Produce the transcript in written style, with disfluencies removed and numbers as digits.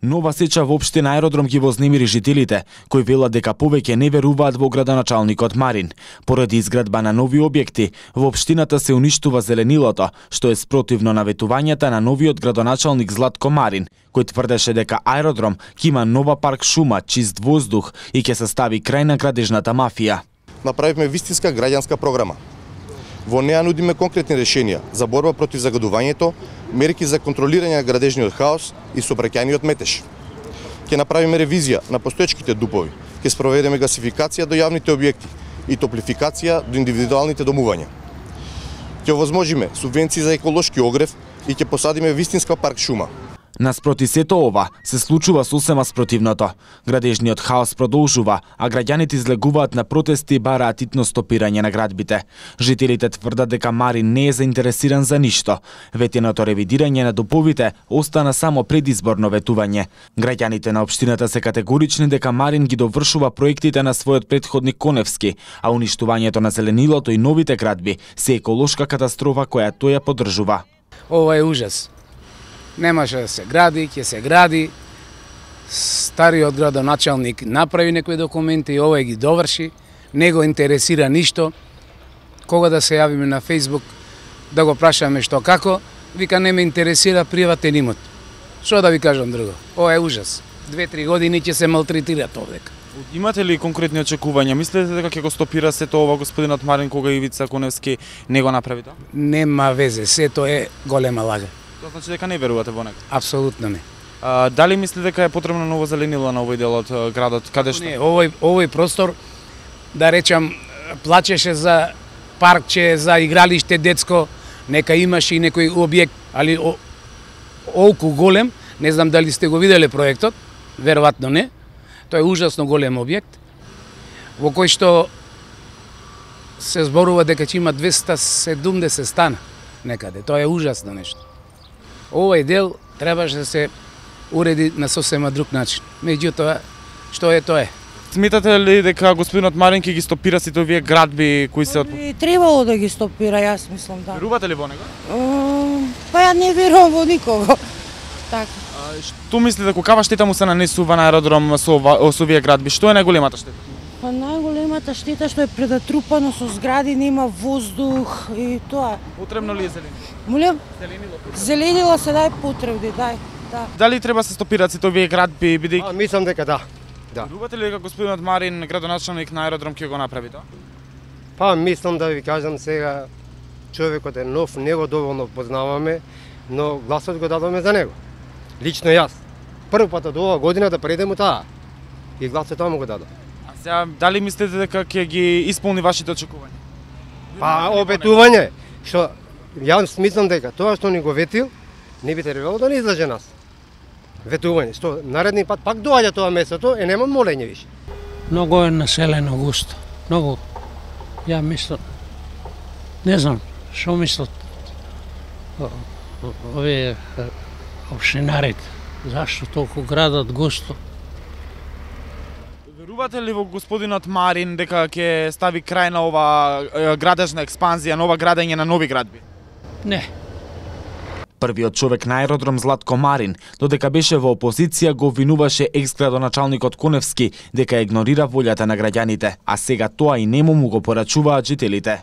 Нова сеча во општина Аеродром ги вознемири жителите, кои велат дека повеќе не веруваат во градоначалникот Марин. Поради изградба на нови објекти, во општината се уништува зеленилото, што е спротивно на ветувањата на новиот градоначалник Златко Марин, кој тврдеше дека Аеродром ќе има нова парк шума, чист воздух и ќе се стави крај на градежната мафија. Направивме вистинска граѓанска програма. Во неа нудиме конкретни решенија за борба против загадувањето, мерки за контролирање на градежниот хаос и сообраќајниот метеж. Ќе направиме ревизија на постоечките дупови, ќе спроведеме гасификација до јавните објекти и топлификација до индивидуалните домувања. Ќе овозможиме субвенции за еколошки огрев и ќе посадиме вистинска парк шума. Наспроти сето ова, се случува сосема спротивното. Градежниот хаос продолжува, а граѓаните излегуваат на протести и бараат итно стопирање на градбите. Жителите тврдат дека Марин не е заинтересиран за ништо. Ветеното ревидирање на дуповите остана само предизборно ветување. Граѓаните на општината се категорични дека Марин ги довршува проектите на својот претходник Коневски, а уништувањето на зеленилото и новите градби се еколошка катастрофа која тој ја поддржува. Ова е ужас. Немаше да се гради, ќе се гради. Стариот градоначалник направи некои документи и овој ги доврши. Не го интересира ништо. Кога да се јавиме на Facebook да го прашаме што како, вика не ме интересира приватен имот. Што да ви кажам друго? Ова е ужас. 2-3 години ќе се малтретират овдека. Имате ли конкретни очекувања? Мислите дека ќе го стопира сето ова господинот Марин кога Ивица Коневски не го направи тоа? Нема везе, сето е голема лага. Тоа значи дека не верувате во него? Апсолутно не. Дали мислите дека е потребно ново зеленило на овој дел од градот? Каде што? Не, овој простор, да речам, плачеше за паркче, за игралиште детско, нека имаше и некој објект, али олку голем, не знам дали сте го виделе проектот, веројатно не. Тоа е ужасно голем објект, во кој што се зборува дека ќе има 270 стана некаде. Тоа е ужасно нешто. Овој дел требаше да се уреди на сосема друг начин. Меѓутоа, што е, тоа е. Сметате ли дека господинот Марин ќе ги стопира сите овие градби кои се од... Требало да ги стопира, јас мислам, да. Верувате ли во него? Па ја не верувам во никого. Така. Што мислите, каква штета му се нанесува на Аеродром со овие градби? Што е најголемата штета? Па најголемата штета што е предатрупано со згради, нема воздух и тоа. Потребно ли е зеленило? Молам? Зеленило. Зеленило се дај потребни, дај. Да. Дали треба се стопираат сите овие градби бидејќи? Мислам дека да. Верувате ли дека господинот Марин, градоначалник на Аеродром, ќе го направи тоа? Па мислам да ви кажам сега, човекот е нов, не го доволно познаваме, но гласот го дадоме за него. Лично јас. Прв пат од оваа година да предем таа. И гласот тоа му го дадов. А сега, дали мислите дека ќе ги исполни вашите очекувања? Па обетување, што јас мислам дека тоа што ни го ветил, не би требало да не излаже нас. Ветување, што наредни пат пак доаѓа тоа местото, нема молење више. Многу е населено густо. Многу. Ја мислам, не знам, што мислат овие општинарите, зашто толку градат густо. Верувате ли во господинот Марин дека ќе стави крај на ова градежна експанзија, нова градење на нови градби? Не. Првиот човек на Аеродром Златко Марин, додека беше во опозиција, го обвинуваше екс-градоначалникот Коневски дека игнорира волјата на граѓаните, а сега тоа и нему му го порачуваат жителите.